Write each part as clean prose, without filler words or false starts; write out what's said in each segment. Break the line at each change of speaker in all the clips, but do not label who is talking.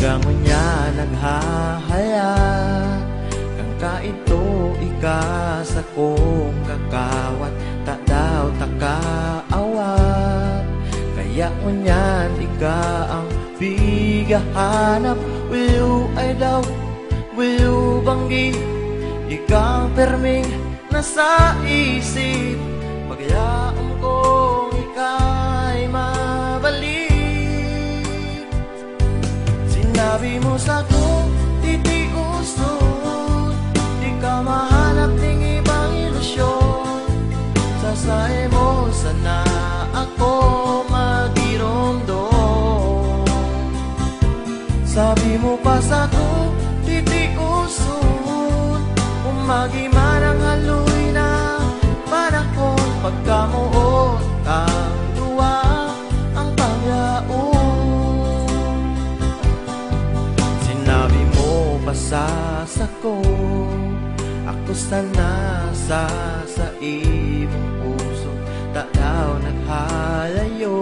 Gangon niya naghahayat kang kaito ika sa kong kakawat, ta daw takaawat. Kaya ngunyan ika ang bigahanap. Will you ay daw, will you banggi, ikang perming nasa isip. Pagyaon kong ika'y mabalik. Sinabi mo sa kong titiuson, di ka mahanap ng ibang ilusyon. Sasae mo sana ako magiromdom. Sabi mo pa sa kong titiuson, umagiman ang haloy na panahon. Pagkamuot ang duwa ang pagyaon. Sinabi mo pa sa ko, ako sana sa imong puso, ta daw naghalayo.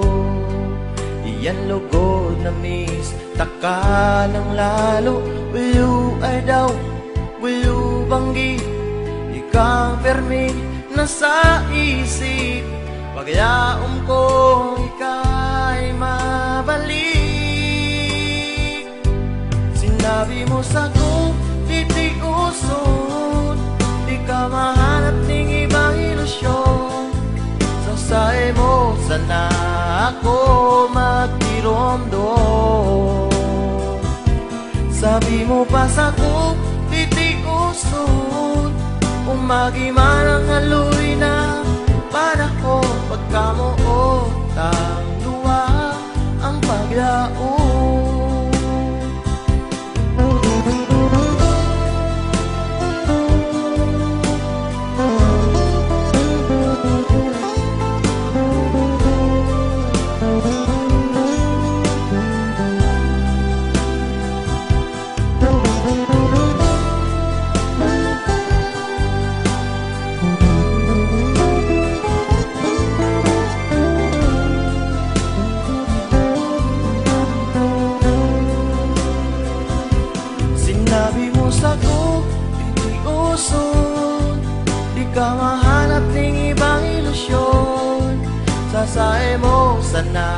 Iyan lugod na miss, taka ng lalo. Will you ay daw, will you banggi, ikang perming nasa isip. Pagyaon kong ika'y mabalik. Sinabi mo sa kong titiuson, di ka mahanap ng ibang ilusyon. Sasae mo sana ako magtiromdom. Sabi mo pa sa kong titiuson, umagiman ang haloy na panahon. Pagkamuot ang luwa ang pagyaon. Sinabi mo sa ko, titiuson, di ka mahanap ng ibang ilusyon. Sasae mo sana